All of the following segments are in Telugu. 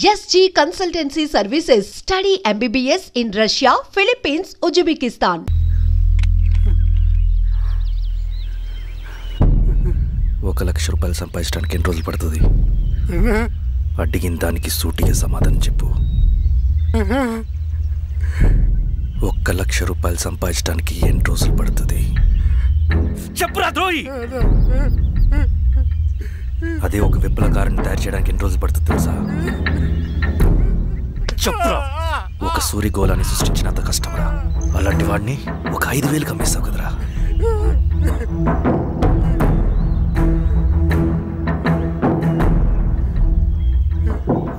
SG Consultancy Services. Study MBBS in Russia, Philippines, Uzbekistan. ₹1,00,000 సంపాదించడానికి ఎన్ని రోజులు పడుతుంది? అడిగిన దానికి సూటిగా సమాధానం చెప్పు. ₹1,00,000 సంపాదించడానికి ఎన్ని రోజులు పడుతుంది? చెప్పురా ద్రోహి. అదే ఒక విప్లవకారుని తయారు చేయడానికి ఎన్ని రోజులు పడుతుంది తెలుసా? చెప్పురా. ఒక సూర్యగోళాన్ని సృష్టించినంత కష్టమరా. అలాంటి వాడిని ఒక 5,000 అమ్మేస్తావు కదరా.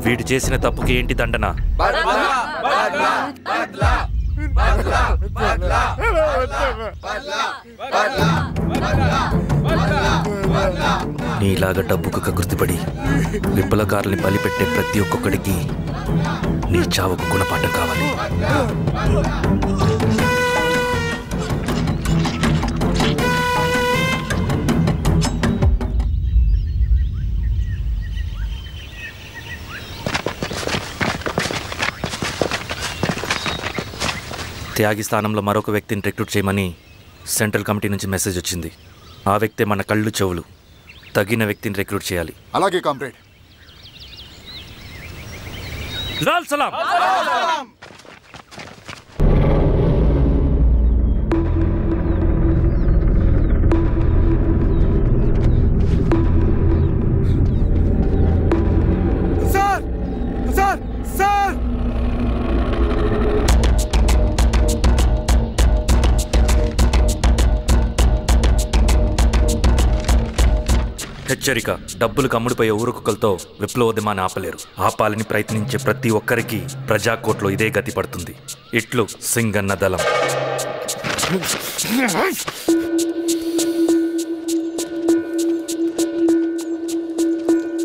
వీడు చేసిన తప్పుకి ఏంటి దండన? నీలాగా డబ్బుకు కకృతిపడి విప్లవకారుల్ని బలిపెట్టే ప్రతి ఒక్కొక్కడికి నీ చావుకు గుణపాఠం కావాలి. త్యాగి స్థానంలో మరొక వ్యక్తిని రిక్రూట్ చేయమని సెంట్రల్ కమిటీ నుంచి మెసేజ్ వచ్చింది. ఆ వ్యక్తే మన కళ్ళు చెవులు. తగిన వ్యక్తిని రిక్రూట్ చేయాలి. అలాగే కామ్రేడ్. లాల్ సలాం. సార్ సార్ సార్ హెచ్చరిక. డబ్బులు కమ్ముడిపోయే ఊరుకుక్కలతో విప్లవోద్యమాన్ని ఆపలేరు. ఆపాలని ప్రయత్నించే ప్రతి ఒక్కరికి ప్రజాకోర్టులో ఇదే గతి పడుతుంది. ఇట్లు సింగన్న దళం.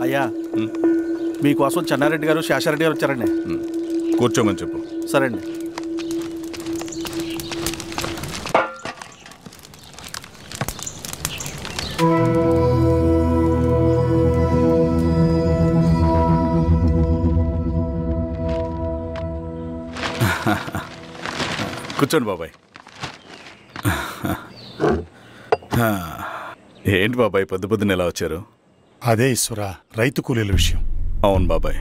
అయ్యా, మీకోసం చెన్నారెడ్డి గారు శేషారెడ్డి గారు వచ్చారండి. కూర్చోమని చెప్పు. సరే అండి. కూర్చోండి బాబాయ్. ఏంటి బాబాయ్ పొద్దు పొద్దున ఎలా వచ్చారు? అదే ఈశ్వరా, రైతు కూలీల విషయం. అవును బాబాయ్,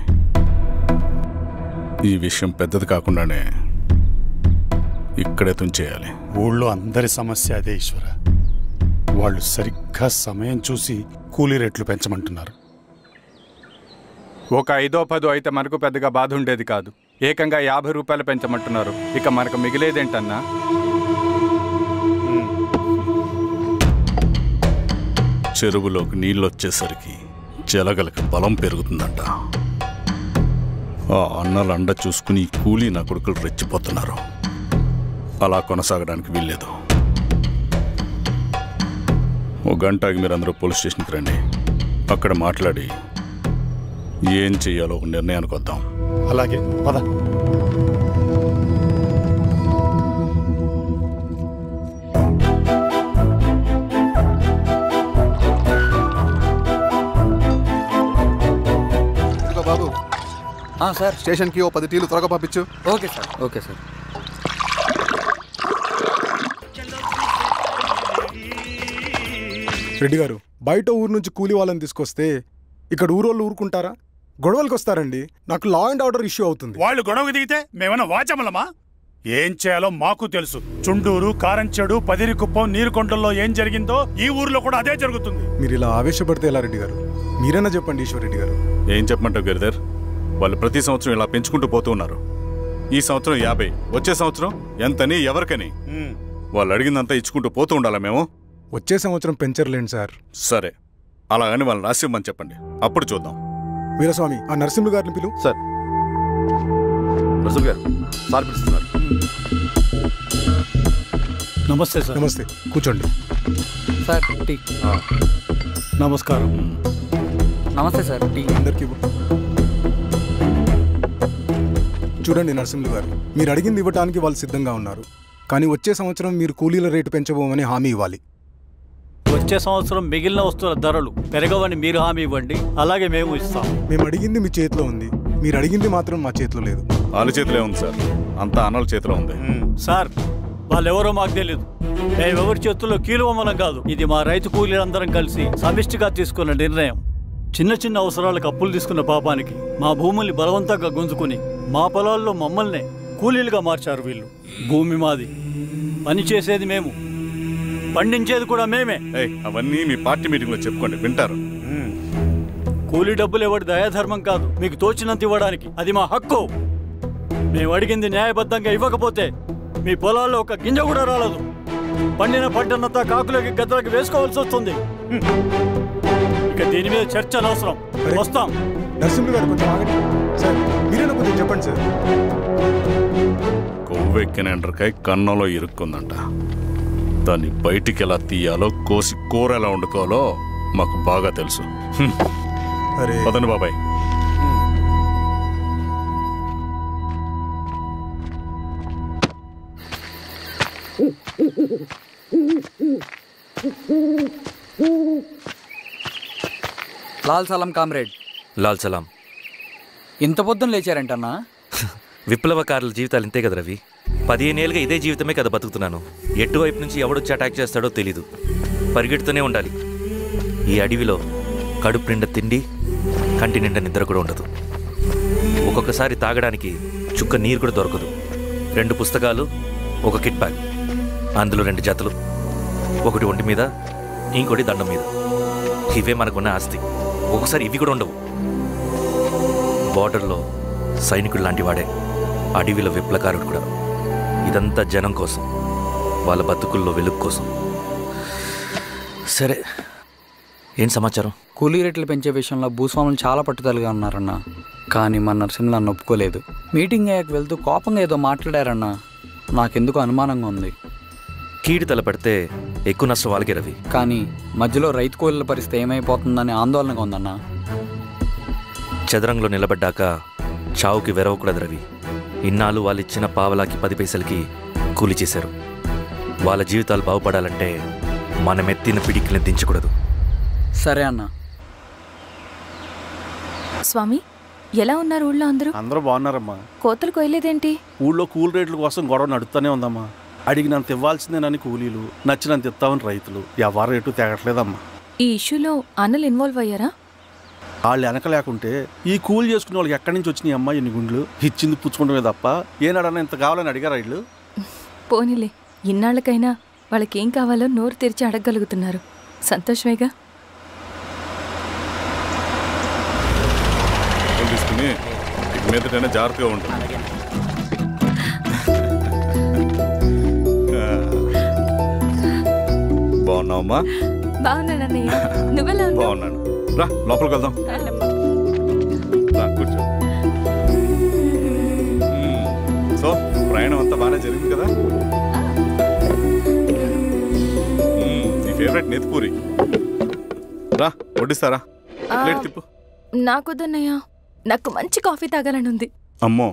ఈ విషయం పెద్దది కాకుండానే ఇక్కడే తుంచేయాలి. ఊళ్ళో అందరి సమస్య అదే ఈశ్వరా. వాళ్ళు సరిగ్గా సమయం చూసి కూలీ రేట్లు పెంచమంటున్నారు. ఒక 5-10 అయితే మనకు పెద్దగా బాధ ఉండేది కాదు. ఏకంగా ₹50 పెంచమంటున్నారు. ఇక మనకు మిగిలేదేంటన్నా? చెరువులోకి నీళ్ళు వచ్చేసరికి జలగలకి బలం పెరుగుతుందంట. ఆ అన్నలు అండ చూసుకుని కూలీ నా కొడుకులు రెచ్చిపోతున్నారు. అలా కొనసాగడానికి వీల్లేదు. ఓ గంటకి మీరందరూ పోలీస్ స్టేషన్కి రండి. అక్కడ మాట్లాడి ఏం చెయ్యాలో ఒక నిర్ణయానికి వద్దాం. అలాగే పద. బాబు సార్, స్టేషన్కి ఓ 10 టీలు త్వరగా పంపించు. Okay sir. Okay sir. Reddy గారు, బయట ఊరు నుంచి కూలీ వాళ్ళని తీసుకొస్తే ఇక్కడ ఊరోళ్ళు ఊరుకుంటారా? గొడవలకు వస్తారండి. నాకు లా అండ్ ఆర్డర్ ఇష్యూ అవుతుంది. వాళ్ళు గొడవకు దిగితే మేమన్నా వాచమలమా? ఏం చేయాలో మాకు తెలుసు. చుండూరు, కారంచెడు, పదిరికుప్పం, నీరుకొండల్లో ఏం జరిగిందో ఈ ఊర్లో కూడా అదే జరుగుతుంది. మీరు ఇలా ఆవేశపడితే ఎలా రెడ్డి గారు? మీరైనా చెప్పండి ఈశ్వర్ రెడ్డి గారు. ఏం చెప్పమంటావు గిరిధర్? వాళ్ళు ప్రతి సంవత్సరం ఇలా పెంచుకుంటూ పోతూ ఉన్నారు. ఈ సంవత్సరం 50, వచ్చే సంవత్సరం ఎంతని ఎవరికని వాళ్ళు అడిగిందంతా ఇచ్చుకుంటూ పోతూ ఉండాలా మేము? వచ్చే సంవత్సరం పెంచర్లేండి సార్. సరే, అలాగని వాళ్ళని రాసివ్వమని చెప్పండి, అప్పుడు చూద్దాం. వీరస్వామి, ఆ నరసింహ గారిని పిలువు. సార్. నరసింహ గారు సార్ పిలుస్తున్నారు. నమస్తే సార్. నమస్తే, కూర్చోండి. Sir tea. నమస్కారం. నమస్తే సార్. టీ అందరికీ చూడండి నరసింహ గారు, మీరు అడిగింది ఇవ్వడానికి వాళ్ళు సిద్ధంగా ఉన్నారు. కానీ వచ్చే సంవత్సరం మీరు కూలీల రేటు పెంచబోమని హామీ ఇవ్వాలి. వచ్చే సంవత్సరం మిగిలిన వస్తువుల ధరలు పెరగవని మీరు హామీ ఇవ్వండి, అలాగే మేము ఇస్తాం. మేము అడిగింది మీ చేతిలో ఉంది. మీరు అడిగింది మాత్రం మా చేతిలో లేదు. వాళ్ళ చేతిలో ఉంది సార్, అంతా అన్నల చేతిలో ఉంది. సార్ వాళ్ళెవరో మాకు తెలియదు. మేమెవరి చేతుల్లో కీలువమనం కాదు. ఇది మా రైతు కూలీలందరం కలిసి సమిష్టిగా తీసుకున్న నిర్ణయం. చిన్న చిన్న అవసరాలకు అప్పులు తీసుకున్న పాపానికి మా భూముల్ని బలవంతంగా గుంజుకుని మా పొలాల్లో మమ్మల్నే కూలీలుగా మార్చారు వీళ్ళు. భూమి మాది, పని చేసేది మేము, పండించేది కూడా మేమే. అవన్నీ మీ పార్టీ మీటింగ్ లో చెప్పుకోండి, వింటారు. కూలీ డబ్బులు ఇవ్వడం దయాధర్మం కాదు, మీకు తోచినంత ఇవ్వడానికి అది మా హక్కు. మేము అడిగింది న్యాయబద్ధంగా ఇవ్వకపోతే మీ పొలాల్లో ఒక గింజ కూడా రాలదు. పండిన పంటనంతా కాకులకి గద్దలకి వేసుకోవాల్సి వస్తుంది. ఇక దీని మీద చర్చ అనవసరం. వస్తాం. నరసింహులు గారు కొంచెం ఆగండి సార్, మీరేనా కొంచెం చెప్పండి సార్. కొవ్వెక్కిన ఎండ్రకాయ కన్నంలో ఇరుక్కుందంట. దాన్ని బయటికి ఎలా తీయాలో, కోసి కూర ఎలా వండుకోవాలో మాకు బాగా తెలుసు. పదండి బాబాయ్. లాల్ సలాం కామ్రేడ్. లాల్ సలాం. ఇంత పొద్దున లేచారంటన్నా? విప్లవకారుల జీవితాలు ఇంతే కదా రవి. 15 ఏళ్ళుగా ఇదే జీవితమే కదా బతుకుతున్నాను. ఎటువైపు నుంచి ఎవడొచ్చి అటాక్ చేస్తాడో తెలీదు. పరిగెడుతూనే ఉండాలి. ఈ అడవిలో కడుపు నిండా తిండి, కంటి నిండా నిద్ర కూడా ఉండదు. ఒక్కొక్కసారి తాగడానికి చుక్క నీరు కూడా దొరకదు. 2 పుస్తకాలు, ఒక కిట్ బ్యాగ్, అందులో 2 జతలు, ఒకటి ఒంటి మీద, ఇంకోటి దండం మీద. ఇవే మనకున్న ఆస్తి. ఒక్కొక్కసారి ఇవి కూడా ఉండవు. బార్డర్లో సైనికుడు లాంటి వాడే అడవిలో విప్లవకారుడు కూడా. ఇదంతా జనం కోసం, వాళ్ళ బతుకుల్లో వెలుగు కోసం. సరే, ఏం సమాచారం? కూలీ రేట్లు పెంచే విషయంలో భూస్వాములు చాలా పట్టుదలగా ఉన్నారన్నా. కానీ మన నరసింహులు నన్ను ఒప్పుకోలేదు. మీటింగ్ అయ్యాక వెళ్తూ కోపంగా ఏదో మాట్లాడారన్నా. నాకెందుకు అనుమానంగా ఉంది. కీడు తలపెడితే ఎక్కువ నష్టం వాళ్ళకే రవి. కానీ మధ్యలో రైతు కూలీల పరిస్థితి ఏమైపోతుందని ఆందోళనగా ఉందన్నా. చదరంగంలో నిలబడ్డాక చావుకి వెరవకూడదు రవి. ఇన్నాళ్ళు వాళ్ళు ఇచ్చిన పావలాకి 10 పైసలకి కూలి చేశారు. వాళ్ళ జీవితాలు బాగుపడాలంటే మనం ఎత్తిన పిడికిని దించకూడదు. సరే అన్న. స్వామి, ఎలా ఉన్నారు ఊళ్ళో అందరూ? అందరూ బాగున్నారమ్మా. కోతలు కొయ్యలేదేంటి? ఊళ్ళో కూలి రేట్ల కోసం గొడవ నడుస్తూనే ఉందమ్మా. అడిగినంత ఇవ్వాల్సిందేనని కూలీలు, నచ్చినంత ఇస్తామని రైతులు. ఎవరు రేటు తేగట్లేదమ్మా. ఈ ఇష్యూలో అన్నలు ఇన్వాల్వ్ అయ్యారా? వాళ్ళు వెనక లేకుంటే ఈ కూలి చేసుకునే వాళ్ళకి ఎక్కడి నుంచి వచ్చినాయి అమ్మా ఎన్ని గుండ్లు? ఇచ్చింది పుచ్చుకుంటమే తప్ప ఏనాడన్నా ఇంత కావాలని అడిగారు వీళ్ళు? పోనీలే, ఇన్నాళ్ళకైనా వాళ్ళకేం కావాలో నోరు తెరిచి అడగగలుగుతున్నారు. సంతోషమేగా. తీసుకుని మీదటైనా జాగ్రత్తగా ఉంటుంది. బాగున్నావమ్మా? బాగున్నానన్నయ్య, నువ్వెలా ఉన్నావు? బాగున్నాను. రా లోపలికి వెళ్దాం. కూర్చో. సో ప్రయాణం అంతా బాగానే జరిగింది కదా? నీ ఫేవరెట్ నెత్తిపూరి. రా వడ్డిస్తారా? ప్లేట్ తిప్పు. నాకొద్దన్నయ్య, నాకు మంచి కాఫీ తాగాలని ఉంది. అమ్మో,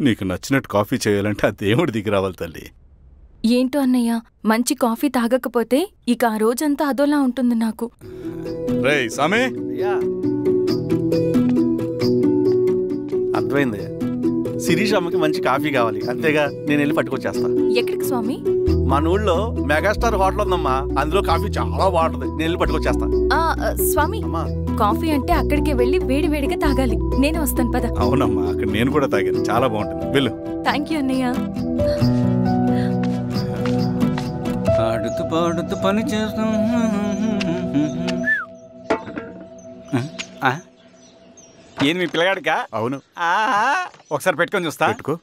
నీకు నచ్చినట్టు కాఫీ చేయాలంటే ఆ దేవుడి దిగి రావాలి తల్లి. ఏంటో అన్నయ్య, మంచి కాఫీ తాగకపోతే ఇక ఆ రోజంతా అదోలా ఉంటుంది నాకు. రేయ్ సామే, అర్థమైంది. శిరీష్ అమ్మకి మంచి కాఫీ కావాలి, అంతేగా నేను వెళ్ళి పట్టుకొచ్చేస్తా. ఎక్కడికి స్వామి? మన ఊళ్ళో మెగాస్టార్ హోటల్ ఉందమ్మా, అందులో కాఫీ చాలా బాగుంటుంది. నేను వెళ్ళి పట్టుకొచ్చేస్తా. స్వామి, కాఫీ అంటే అక్కడికే వెళ్ళి వేడి వేడిగా తాగాలి. నేను వస్తాను పద. అవునమ్మా, అక్కడ నేను కూడా తాగాను, చాలా బాగుంటుంది. వెళ్ళు. థ్యాంక్ యూ అన్నయ్య. ఆడుతూ పాడుతూ పని చేస్తాం. ఏంది మీ పిల్లగాడికా? అవును. ఒకసారి పెట్టుకొని చూస్తా. పెట్టుకో.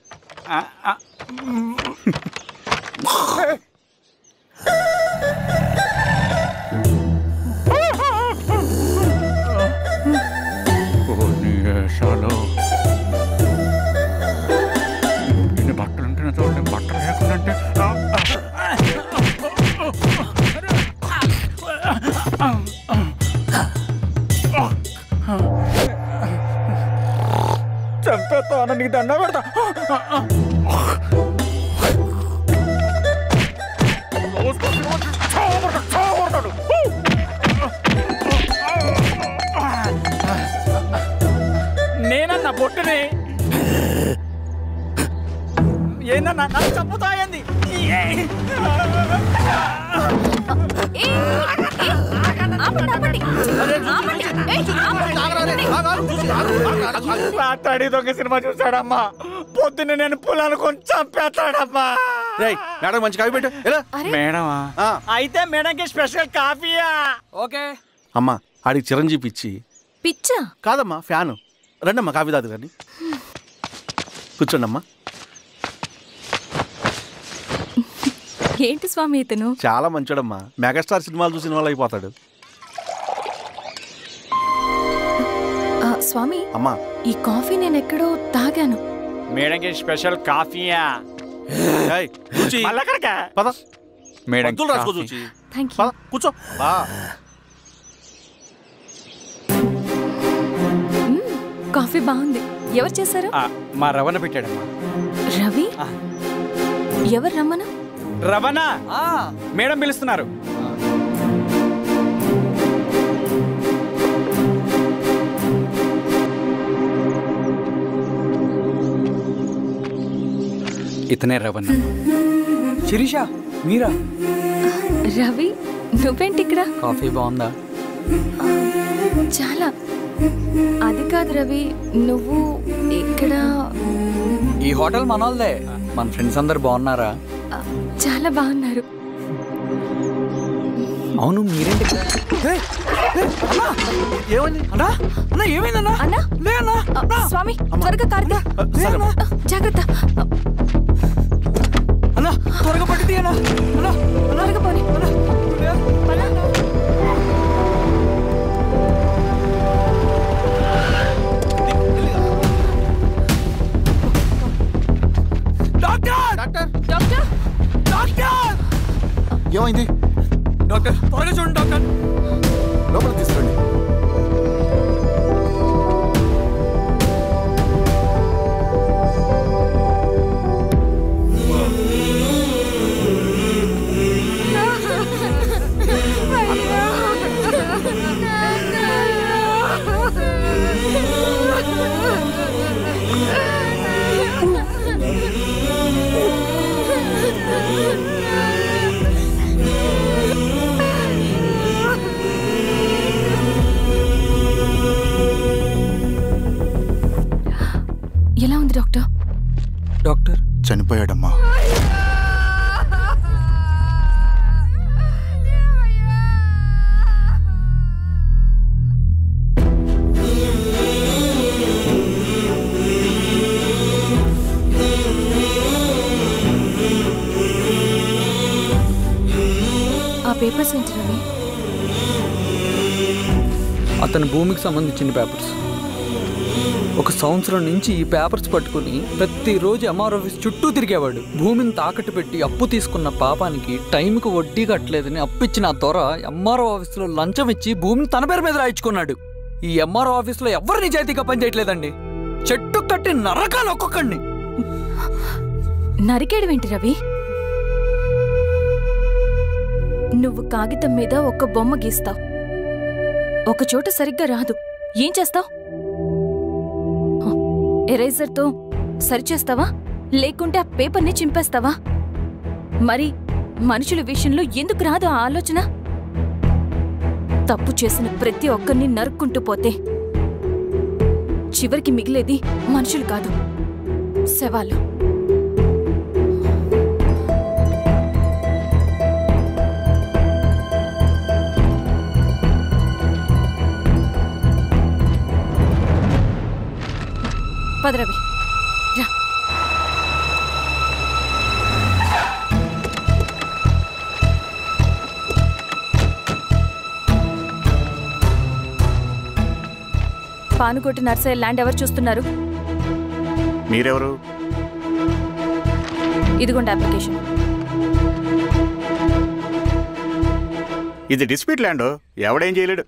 బట్టలు ఉంటే చూడండి, బట్టలు లేకుండా చంపేస్తా. నీకు దండ పెడతా. నేనన్నా పొట్టుని ఏందన్నా నాకు చంపుతాయంది రాత్రి దొంగ సినిమా చూసాడమ్మా పొద్దున్న నేను పొలాలు కొంచెం చంపేస్తాడమ్మా మేడం మంచి కాఫీ పెట్టు మేడమా అయితే మేడంకి స్పెషల్ కాఫీయా ఓకే అమ్మా ఆడికి చిరంజీవి ఇచ్చి పిచ్చా కాదమ్మా ఫ్యాను రండమ్మా కాఫీ తాదు కానీ కూర్చోండి అమ్మా ఏంటి స్వామి ఇతను చాలా మంచోడమ్మా మెగాస్టార్ సినిమాలు చూసిన వాళ్ళు అయిపోతాడు స్వామి అమ్మా ఈ కాఫీ నేను ఎక్కడో తాగాను మేడంకి స్పెషల్ కాఫీయా పద మేడం రాసుకో చూచి థ్యాంక్ యూ కూర్చో కాఫీ బాగుంది ఎవరు చేశారు మా రవణ పెట్టాడమ్మా రవి ఎవరు రమ్మన రవణ మేడం పిలుస్తున్నారు ఇతనే రవణ శిరీష మీరా రవి నువ్వేంటి ఇక్కడ కాఫీ బాగుందా చాలా అది కాదు రవి నువ్వు ఇక్కడ ఈ హోటల్ మనోల్దే మన ఫ్రెండ్స్ అందరు బాగున్నారా చాలా బాగున్నారు అవును మీరేంటి ఏమైంది అన్నా అన్నా ఏమైందన్నా అన్నా లే అన్నా స్వామి త్వరగా కారుదా జాగ్రత్త అన్నా త్వరగా పట్టిది అన్నా అన్నా త్వరగా పోనీ ఏమైంది డాక్టర్ త్వరగా చూడండి డాక్టర్ లోపల తీసుకురండి ఎలా ఉంది డాక్టర్ డాక్టర్ చనిపోయాడమ్మా ఆ పేపర్స్ ఏంటి రవి అతని భూమికి సంబంధించిన పేపర్స్ ఒక సంవత్సరం నుంచి ఈ పేపర్స్ పట్టుకుని ప్రతిరోజు ఎంఆర్ ఆఫీస్ చుట్టూ తిరిగేవాడు భూమిని తాకట్టు పెట్టి అప్పు తీసుకున్న పాపానికి టైంకి వడ్డీ కట్టలేదని అప్పిచ్చిన ఆ దొర ఎంఆర్ఓ ఆఫీస్లో లంచం ఇచ్చి భూమిని తన పేరు మీద రాయించుకున్నాడు ఈ ఎంఆర్ఓ ఆఫీస్లో ఎవరు నిజాయితీగా పనిచేయట్లేదండి చెట్టు కట్టి నరకాలు ఒక్కొక్కడిని నరికేయడం ఏంటి రవి నువ్వు కాగితం మీద ఒక బొమ్మ గీస్తావు ఒక చోట సరిగ్గా రాదు ఏం చేస్తావు ఎరేజర్తో సరిచేస్తావా లేకుంటే ఆ పేపర్ని చింపేస్తావా మరి మనుషుల విషయంలో ఎందుకు రాదు ఆ ఆలోచన తప్పు చేసిన ప్రతి ఒక్కరిని నరుక్కుంటూ పోతే చివరికి మిగిలేది మనుషులు కాదు శవాలు పదరవి రా పానుకోటి నర్సరీ ల్యాండ్ ఎవరు చూస్తున్నారు మీరెవరు ఇదిగోండి అప్లికేషన్ ఇది డిస్ప్యూట్ ల్యాండ్ ఎవడేం చేయలేడు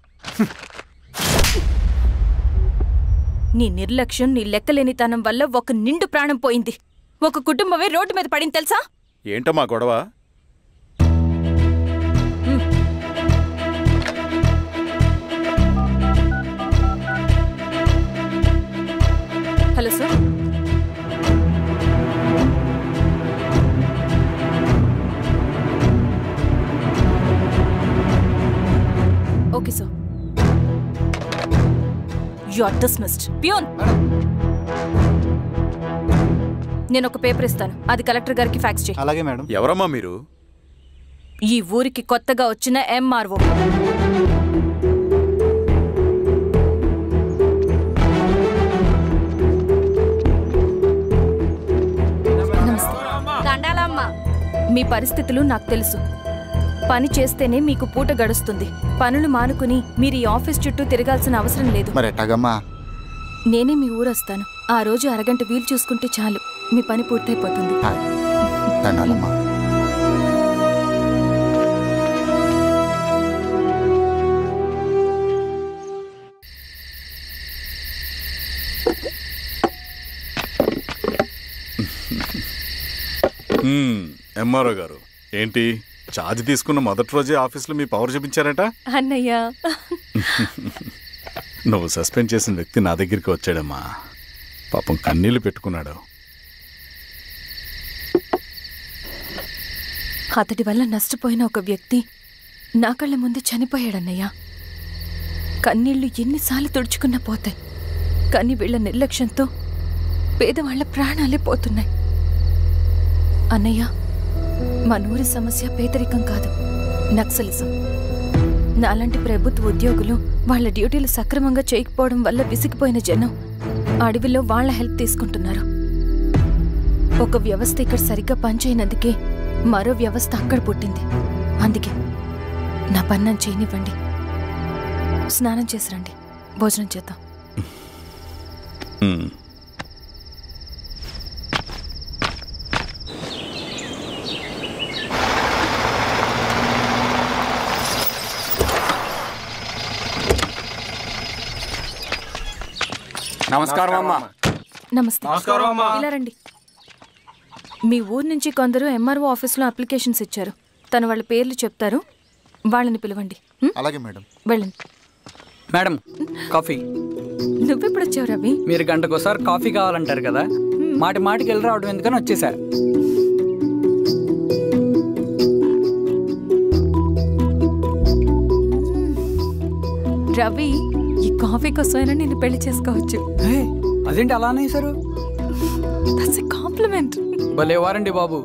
నీ నిర్లక్ష్యం నీ లెక్కలేనితనం వల్ల ఒక నిండు ప్రాణం పోయింది ఒక కుటుంబమే రోడ్డు మీద పడింది తెలుసా ఏంటమ్మా గొడవ hello sir. Okay sir. You are dismissed. Peon, నేను ఒక పేపర్ ఇస్తాను, అది కలెక్టర్ గారికి ఫ్యాక్స్ చేయి. అలాగే మేడం. ఎవరమ్మా మీరు? ఈ ఊరికి కొత్తగా వచ్చిన ఎంఆర్ఓ. మీ పరిస్థితులు నాకు తెలుసు. పని చేస్తేనే మీకు పూట గడుస్తుంది. పనులు మానుకుని మీరు ఈ ఆఫీస్ చుట్టూ తిరగాల్సిన అవసరం లేదు. నేనే మీ ఊరు వస్తాను. ఆ రోజు అరగంట వీలు చూసుకుంటే చాలు, మీ పని పూర్తయిపోతుంది. ఎంఆర్ఓ గారు, ఏంటి ఛార్జ్ తీసుకున్న మొదటి రోజే ఆఫీస్లో మీ పవర్ చూపించారట? అన్నయ్య, నువ్వు సస్పెండ్ చేసిన వ్యక్తి నా దగ్గరికి వచ్చాడమ్మా. పాపం కన్నీళ్లు పెట్టుకున్నాడు. అతడి వల్ల నష్టపోయిన ఒక వ్యక్తి నా కళ్ళ ముందు చనిపోయాడన్నయ్య. కన్నీళ్లు ఎన్నిసార్లు తుడుచుకున్నా పోతాయి, కానీ వీళ్ళ నిర్లక్ష్యంతో పేదవాళ్ల ప్రాణాలే పోతున్నాయి. అన్నయ్య, మన ఊరి సమస్య పేదరికం కాదు, నక్సలిజం. నాలాంటి ప్రభుత్వ ఉద్యోగులు వాళ్ళ డ్యూటీలు సక్రమంగా చేయకపోవడం వల్ల విసిగిపోయిన జనం అడవిలో వాళ్ల హెల్ప్ తీసుకుంటున్నారు. ఒక వ్యవస్థ ఇక్కడ సరిగ్గా పనిచేయనందుకే మరో వ్యవస్థ అక్కడ పుట్టింది. అందుకే నా పన్నం చేయనివ్వండి. స్నానం చేసి రండి, భోజనం చేద్దాం. నమస్కారం అమ్మా. నమస్తే. ఇలా రండి. మీ ఊరు నుంచి కొందరు ఎంఆర్ఓ ఆఫీస్లో అప్లికేషన్స్ ఇచ్చారు. తను వాళ్ళ పేర్లు చెప్తారు, వాళ్ళని పిలవండి. అలాగే మేడం. వెళ్ళండి. Madam, coffee. నువ్వెప్పుడు వచ్చావు రవి? మీరు గంటకోసారి కాఫీ కావాలంటారు కదా, మాటి మాటికి వెళ్ళి రావడం ఎందుకని వచ్చేసా. రవి, ఈ కాఫీ కోసమైనా నేను పెళ్లి చేసుకోవచ్చు. అదేంటి అలా అనేసారు? That's a compliment. భలే వారండి బాబు.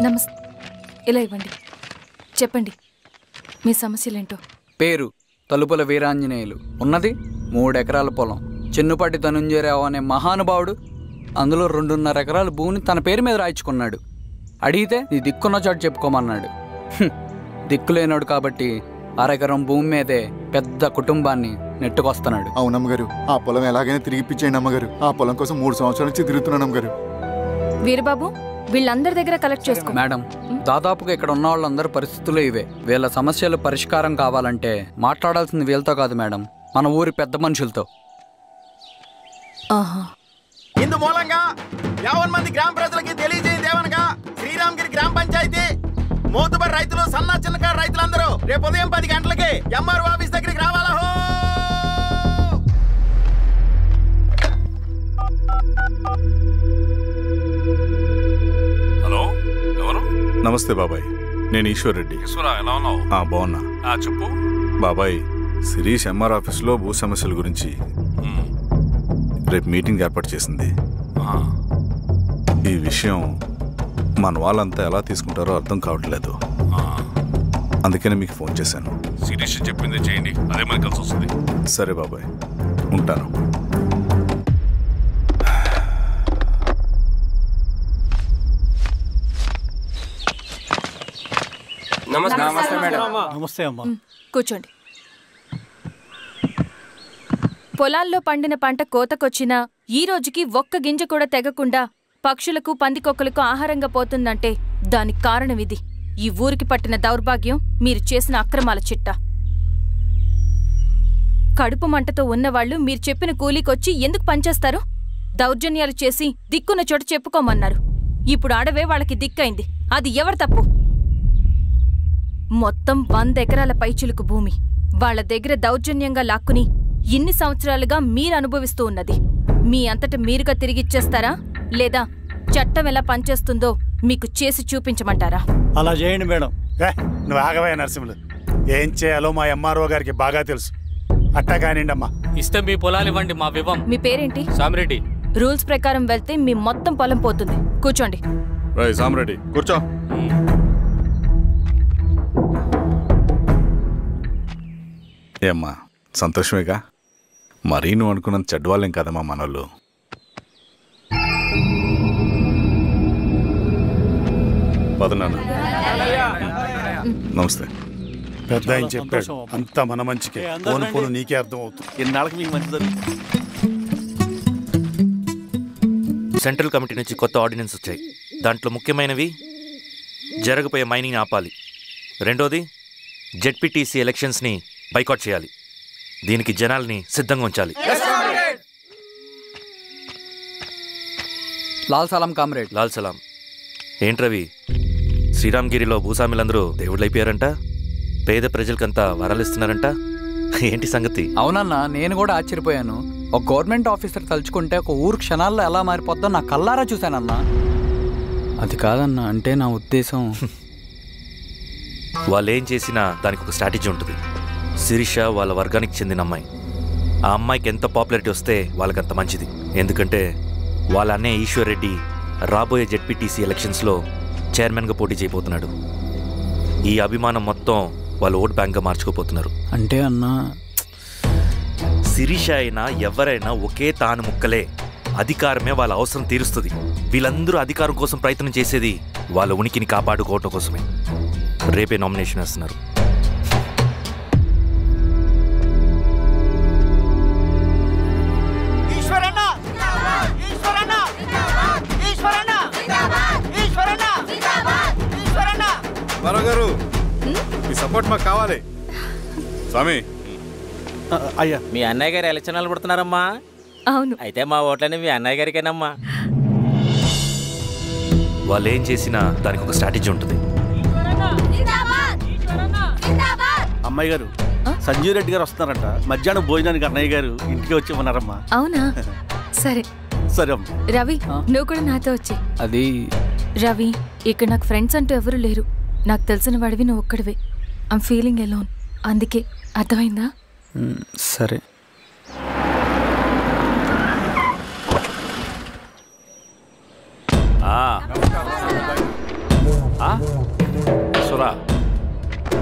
నమస్తే. ఇలా ఇవ్వండి, చెప్పండి మీ సమస్యలేంటో. పేరు తలుపుల వీరాంజనేయులు, ఉన్నది 3 ఎకరాల పొలం. చిన్నుపాటి ధనుంజయరావు అనే మహానుభావుడు అందులో 2.5 ఎకరాల భూమిని తన పేరు మీద రాయించుకున్నాడు. అడిగితే నీ దిక్కున్న చోటు చెప్పుకోమన్నాడు. దిక్కులేనాడు కాబట్టి 1/2 ఎకరం భూమి మీదే పెద్ద కుటుంబాన్ని నెట్టుకొస్తున్నాడు. అవునమ్మగారు, ఆ పొలం ఎలాగైనా తిరిగిపించేయండి అమ్మగారు. ఆ పొలం కోసం 3 సంవత్సరాల నుంచి తిరుగుతున్నాను అమ్మగారు. వీరబాబు, వీళ్ళందరి దగ్గర కలెక్ట్ చేసుకో. మేడం, దాదాపుగా ఇక్కడ ఉన్న వాళ్ళందరూ పరిస్థితులు ఇవే. వీళ్ళ సమస్యలు పరిష్కారం కావాలంటే మాట్లాడాల్సింది వీళ్ళతో కాదు మేడం, మన ఊరి పెద్ద మనుషులతో. ఇందు మూలంగా 50 మంది గ్రామ ప్రజలకి తెలియజేయదేవనగా శ్రీరామగిరి గ్రామ పంచాయతీ మోతుబరి రైతులు, సన్న చిన్నకారు రైతులందరూ రేపు ఉదయం 10 గంటలకి ఎంఆర్ఓ ఆఫీస్ దగ్గరికి రావాలా. హలో, ఎవరు? నమస్తే బాబాయ్, నేను ఈశ్వర్ రెడ్డి. ఎలా ఉన్నావు? బాగున్నా. చెప్పు బాబాయ్. శిరీష్ ఎంఆర్ ఆఫీస్లో భూ సమస్యల గురించి రేపు మీటింగ్ ఏర్పాటు చేసింది. ఈ విషయం మన వాళ్ళంతా ఎలా తీసుకుంటారో అర్థం కావట్లేదు. అందుకనే మీకు ఫోన్ చేశాను. శిరీష్ చెప్పింది చేయండి, అదే మనకి కలిసి వస్తుంది. సరే బాబాయ్, ఉంటాను. నమస్తే మేడం. నమస్తే అమ్మా. కూర్చోండి. పొలాల్లో పండిన పంట కోతకొచ్చినా ఈ రోజుకి ఒక్క గింజ కూడా తెగకుండా పక్షులకు, పందికొక్కలకు ఆహారంగా పోతుందంటే దానికి కారణం ఇది. ఈ ఊరికి పట్టిన దౌర్భాగ్యం మీరు చేసిన అక్రమాల చిట్టా. కడుపు మంటతో ఉన్నవాళ్లు మీరు చెప్పిన కూలీకొచ్చి ఎందుకు పనిచేస్తారు? దౌర్జన్యాలు చేసి దిక్కున్న చోటు చెప్పుకోమన్నారు. ఇప్పుడు అడవే వాళ్ళకి దిక్కైంది. అది ఎవరి తప్పు? మొత్తం 100 ఎకరాల పైచిలుకు భూమి వాళ్ళ దగ్గర దౌర్జన్యంగా లాక్కుని ఇన్ని సంవత్సరాలుగా మీరు అనుభవిస్తూ ఉన్నది మీ అంతట మీరుగా తిరిగిచ్చేస్తారా లేదా చట్టం ఎలా పనిచేస్తుందో మీకు చేసి చూపించమంటారా? అలా చేయండి మేడం. నువ్వు ఆగవే నరసింహులు. ఏం చేయాలో మా ఎంఆర్ఓ గారికి బాగా తెలుసు. అట్టా కానివ్వండమ్మా. ఇస్తే మీ పొలాలు ఇవ్వండి, మా వివం. మీ పేరేంటి? సామిరెడ్డి. రూల్స్ ప్రకారం వెళ్తే మీ మొత్తం పొలం పోతుంది. కూర్చోండి. సామిరెడ్డి కూర్చో. ఏమ్మా సంతోషమేగా? మరీ నువ్వు అనుకున్నంత చెడ్డవాళ్ళేం కదమ్మా మనోళ్ళు. పదనాన్న. నమస్తే. పెద్ద ఆయన చెప్పాడు అంతా మన మంచికే. పోను పోను నీకే అర్థం అవుతుంది. ఎన్నాళ్ళకి మీకు మంచి జరుగుతుంది. సెంట్రల్ కమిటీ నుంచి కొత్త ఆర్డినెన్స్ వచ్చాయి. దాంట్లో ముఖ్యమైనవి జరగబోయే మైనింగ్ ఆపాలి, రెండోది జెడ్పీటీసీ ఎలక్షన్స్ని బైకాట్ చేయాలి, దీనికి జనాల్ని సిద్ధంగా ఉంచాలి. లాల్ సలాం కామ్రేడ్. లాల్ సలాం. ఏంట్రవి, శ్రీరామ్గిరిలో భూస్వాములందరూ దేవుళ్ళైపోయారంట, పేద ప్రజలకంతా వరాలిస్తున్నారంట, ఏంటి సంగతి? అవునన్నా, నేను కూడా ఆశ్చర్యపోయాను. ఒక గవర్నమెంట్ ఆఫీసర్ తలుచుకుంటే ఒక ఊరు క్షణాల్లో ఎలా మారిపోద్దో నా కల్లారా చూశానన్నా. అది కాదన్నా, అంటే నా ఉద్దేశం వాళ్ళు ఏం చేసినా దానికి ఒక స్ట్రాటజీ ఉంటుంది. శిరీష వాళ్ళ వర్గానికి చెందిన అమ్మాయి. ఆ అమ్మాయికి ఎంత పాపులారిటీ వస్తే వాళ్ళకంత మంచిది. ఎందుకంటే వాళ్ళ అన్నయ్య ఈశ్వర్ రెడ్డి రాబోయే జెడ్పీటీసీ ఎలక్షన్స్లో చైర్మన్గా పోటీ చేయబోతున్నాడు. ఈ అభిమానం మొత్తం వాళ్ళు ఓట్ బ్యాంక్గా మార్చుకోపోతున్నారు. అంటే అన్నా, శిరీష అయినా ఎవరైనా ఒకే తాను ముక్కలే. అధికారమే వాళ్ళ అవసరం తీరుస్తుంది. వీళ్ళందరూ అధికారం కోసం ప్రయత్నం చేసేది వాళ్ళ ఉనికిని కాపాడుకోవటం కోసమే. రేపే నామినేషన్ వేస్తున్నారు. గారు మీ సపోర్ట్ మాకు కావాలి. స్వామి. అయ్యా, మీ అన్నయ్య గారు ఎలక్షన్ నిలబడుతున్నారమ్మా? అవును. అయితే మా ఓట్లని మీ అన్నయ్య గారికేనమ్మా. వాళ్ళు ఏం చేసినా దానికి ఒక స్ట్రాటజీ ఉంటుంది. అమ్మాయి గారు, సంజీవ్ రెడ్డి గారు వస్తున్నారంట. మధ్యాహ్నం భోజనానికి అన్నయ్య గారు ఇంటికి వచ్చి ఉన్నారమ్మా. అవునా? సరే సరే అమ్మా. రవి, నువ్వు కూడా నాతో వచ్చి. అది రవి, ఇక్కడ నాకు ఫ్రెండ్స్ అంటూ ఎవరు లేరు. నాకు తెలిసిన వాడివి నువ్వు ఒక్కడివే. I'm feeling alone. అందుకే, అర్థమైందా? సరే. సురా,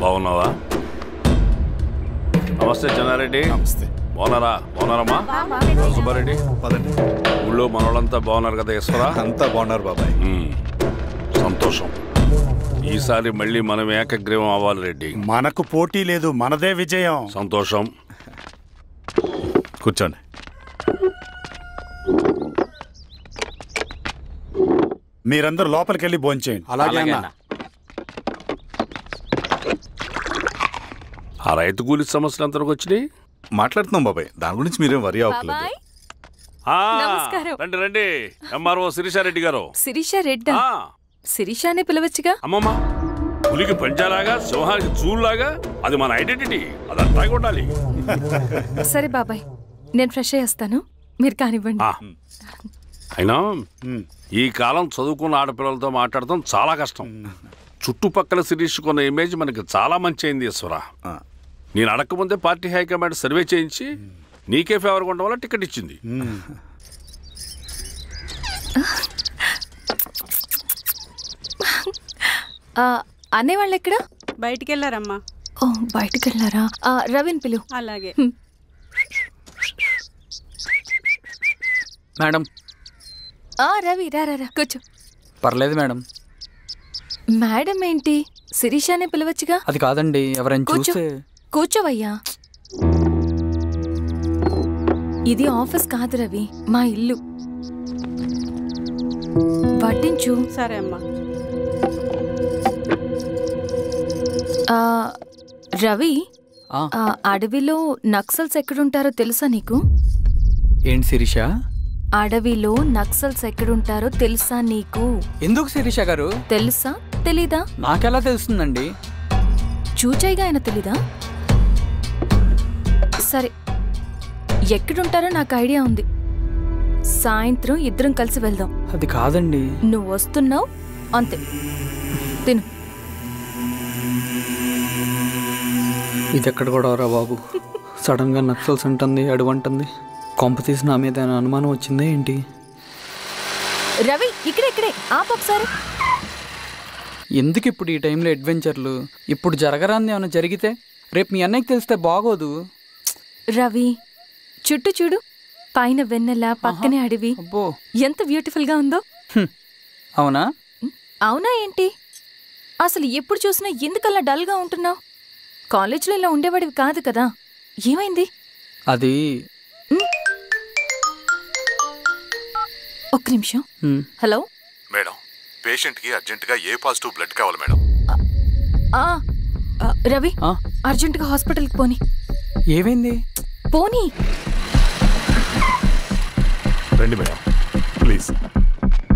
బాగున్నావా? నమస్తే చెన్నారెడ్డి. నమస్తే. బాగున్నారమ్మా? సుబ్బారెడ్డి, ఊళ్ళో మనోళ్ళంతా బాగున్నారు కదా? ఈశ్వరా, అంతా బాగున్నారు బాబాయ్. సంతోషం. ఈసారి మళ్ళీ మనం ఏకగ్రీవం అవ్వాలి రెడ్డి. మనకు పోటీ లేదు, మనదే విజయం. సంతోషం. కూర్చోండి. మీరందరూ లోపలికి వెళ్ళి భోంచేయండి. అలాగే. ఆ రైతు కూలి సమస్యలు ఎంతకు వచ్చినాయి? మాట్లాడుతున్నాం బాబాయ్, దాని గురించి మీరేం వరి అవ్వట్లేదు. రండి రండి. ఎంఆర్ఓ శిరీషారెడ్డి గారు. శిరీష రెడ్డా? శిరీషానే పిలవచ్చుగా. అమ్మమ్మా, పులికి పంచాలాగా, సింహానికి చూలాగా అది మన ఐడెంటిటీ. అదంతా ఉండాలి. సరే బాబాయ్, నేను ఫ్రెష్ అయ్యేస్తాను, మీరు కానివ్వండి. అయినా ఈ కాలం చదువుకున్న ఆడపిల్లలతో మాట్లాడటం చాలా కష్టం. చుట్టుపక్కల శిరీషకున్న ఇమేజ్ మనకి చాలా మంచి అయింది ఈశ్వర. నేను అడగకముందే పార్టీ హైకమాండ్ సర్వే చేయించి నీకే ఫేవర్గా ఉండడం వల్ల టికెట్ ఇచ్చింది. అనేవాళ్ళు ఎక్కడ? బయటికి వెళ్ళారమ్మా. ఓ, బయటికి వెళ్ళారా? రవిని పిలువు. అలాగే మేడం. రవి, రా కూర్చో. పర్లేదు మేడం. మేడం ఏంటి? శిరీషానే పిలవచ్చుగా. అది కాదండి, ఎవరైనా చూస్తే. కూర్చోవయ్యా. ఇది ఆఫీస్ కాదు రవి, మా ఇల్లు. పట్టించు. సరే అమ్మా. రవి, అడవిలో నక్సల్స్ ఎక్కడుంటారో తెలుసా నీకు? ఏంటి శిరీష? అడవిలో నక్సల్స్ ఎక్కడుంటారో తెలుసా నీకు? ఎందుకు శిరీష గారు? తెలుసా తెలీదా? నాకెలా తెలుస్తుందండి? చూచాయిగా ఆయన తెలీదా? సరే, ఎక్కడుంటారో నాకు ఐడియా ఉంది. సాయంత్రం ఇద్దరం కలిసి వెళ్దాం. అది కాదండి. నువ్వు వస్తున్నావు అంతే. తిను. ఇది ఎక్కడ కూడా రా బాబు. సడన్గా నక్సల్స్ అంటుంది, అడువంటుంది. కొంప తీసి నా మీద అనుమానం వచ్చిందే ఏంటి? రవి ఇక్కడే ఆపొకసారి. ఎందుకు ఇప్పుడు ఈ టైంలో అడ్వెంచర్లు? ఇప్పుడు జరగరాంది ఏమైనా జరిగితే రేపు మీ అన్నయ్యకి తెలిస్తే బాగోదు. రవి చుట్టూ చూడు, పైన వెన్నెల, పక్కనే అడవి. ఎంత బ్యూటిఫుల్ గా ఉందో. అవునా? అవునా ఏంటి? అసలు ఎప్పుడు చూసినా ఎందుకలా డల్ గా ఉంటున్నావు? కాలేజ్లో ఇలా ఉండేవాడివి కాదు కదా, ఏమైంది? అది ఒక్క నిమిషం. హలో మేడం, పేషెంట్కి అర్జెంటుగా ఏ పాజిటివ్ బ్లడ్ కావాలి మేడం. రవి అర్జెంటుగా హాస్పిటల్కి పోనీ. ఏమైంది? పోనీ. రండి మేడం, ప్లీజ్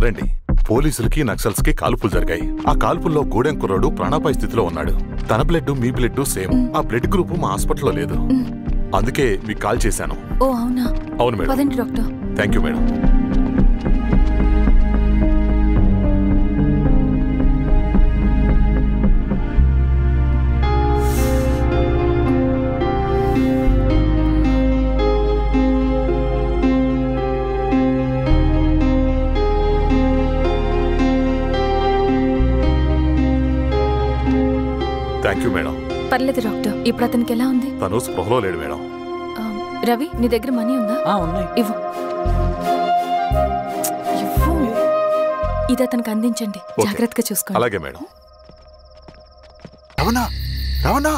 రండి. పోలీసులకి నక్సల్స్కి కాల్పులు జరిగాయి. ఆ కాల్పుల్లో గూడెం కుర్రాడు ప్రాణాపాయ స్థితిలో ఉన్నాడు. తన బ్లడ్ మీ బ్లడ్ సేమ్. ఆ బ్లడ్ గ్రూప్ మా హాస్పిటల్లో లేదు, అందుకే మీకు కాల్ చేశాను. ఓ అవునా? అవును మేడం. పదండి doctor. Thank you madam. Thank you madam. పర్లేదు డాక్టర్. ఇప్పుడు అతనికి ఎలా ఉంది? తను స్పృహలో లేడు మేడం. రవి నీ దగ్గర మనీ ఉందా? ఉన్నాయి. ఇవ్వు. ఇది అతనికి అందించండి, జాగ్రత్తగా చూసుకోండి. అలాగే మేడం. రవణ రవణ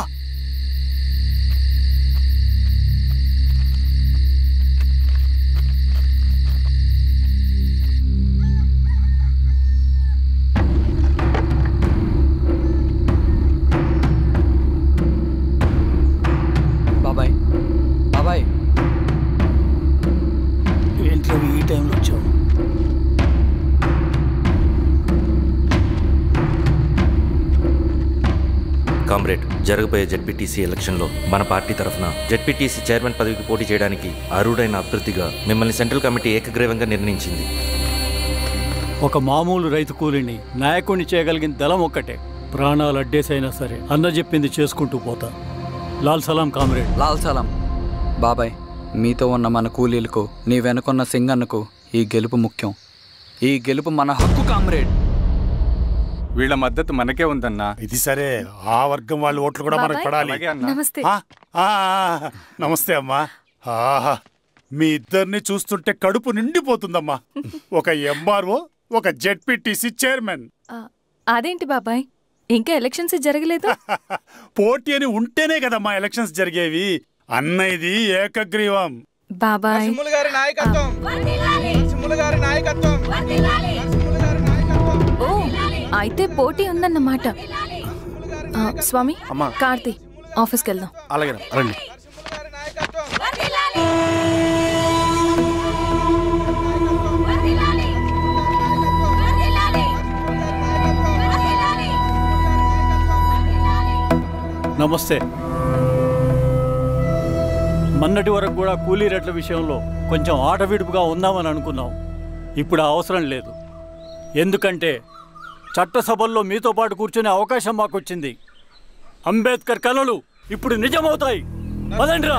బాబాయ్ బాబాయ్ ఏంటి ఈ టైంలో వచ్చావు? కామ్రేడ్, జరగబోయే జెడ్పీటీసీ ఎలక్షన్లో మన పార్టీ తరఫున జెడ్పీటీసీ చైర్మన్ పదవికి పోటీ చేయడానికి అర్హుడైన అభ్యర్థిగా మిమ్మల్ని సెంట్రల్ కమిటీ ఏకగ్రీవంగా నిర్ణయించింది. ఒక మామూలు రైతు కూలీని నాయకుడిని చేయగలిగిన దళం ఒక్కటే. ప్రాణాలు అడ్డేసైనా సరే అన్న చెప్పింది చేసుకుంటూ పోతా. లాల్ సలాం కామ్రేడ్. లాల్ సలాం. బాబాయ్, మీతో ఉన్న మన కూలీలకు, నీ వెనుకున్న సింగన్నకు ఈ గెలుపు ముఖ్యం. ఈ గెలుపు మన హక్కు కామ్రేడ్. వీళ్ళ మద్దతు మనకే ఉందన్నా. ఇది సరే, ఆ వర్గం వాళ్ళ ఓట్లు కూడా మనకు పడాలి. నమస్తే. నమస్తే అమ్మా. ఆహా, మీ ఇద్దరిని చూస్తుంటే కడుపు నిండిపోతుందమ్మా. ఒక ఎంఆర్ఓ, ఒక జెడ్పీటీసీ చైర్మన్. అదేంటి బాబాయ్, ఇంకా ఎలక్షన్స్ జరగలేదు? పోటీ అని ఉంటేనే కదమ్మా ఎలక్షన్స్ జరిగేవి. అన్నయ్యది ఏకగ్రీవం. బాబాయ్ ఓ, అయితే పోటీ ఉందన్నమాట. స్వామి, కార్తీ, ఆఫీస్కి వెళ్దాం. అలాగే రండి. నమస్తే. మొన్నటి వరకు కూడా కూలీ రేట్ల విషయంలో కొంచెం ఆటవిడుపుగా ఉందామని అనుకున్నాం. ఇప్పుడు ఆ అవసరం లేదు. ఎందుకంటే చట్టసభల్లో మీతో పాటు కూర్చునే అవకాశం మాకు వచ్చింది. అంబేద్కర్ కలలు ఇప్పుడు నిజమవుతాయి. పదండ్రా.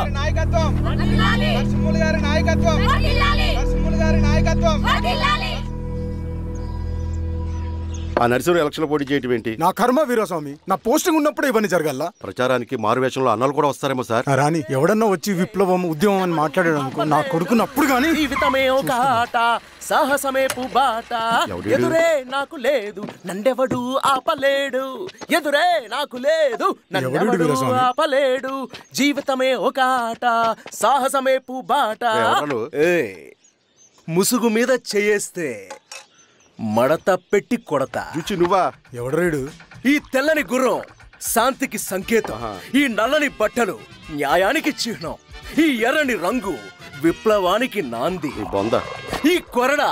ఆ నరసింహ ఎలక్షన్ పోటీ చేయటం ఏంటి? నా కర్మ వీరస్వామి, నా పోస్టింగ్ ఉన్నప్పుడు ఇవన్నీ జరగాల. ప్రచారానికి మారువేషంలో అన్నాలు కూడా వస్తారేమో సార్. రాని ఎవడన్నా వచ్చి విప్లవం, ఉద్యమం అని మాట్లాడాడు అనుకో, నా కొడుకున్నప్పుడు గానీ జీవితమే ఒక ఆట, సాహసమే పుబాట. ఎదురే నాకు లేదు, నన్నెవడు ఆపలేడు. ఎదురే నాకు లేదు, నన్నెవడు ఆపలేడు. జీవితమే ఒక ఆట, సాహసమే పుబాట. ముసుగు మీద చేయేస్తే మడత పెట్టి కొడతా. నువ్వా? ఎవడరేడు? ఈ తెల్లని గుర్రం శాంతికి సంకేతం. ఈ నల్లని బట్టలు న్యాయానికి చిహ్నం. ఈ ఎర్రని రంగు విప్లవానికి నాంది. ఈ కొరడ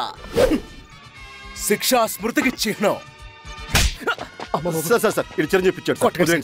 శిక్షా స్మృతికి చిహ్నం. సార్ ఇది చిరంజీవి పిచ్చాడు.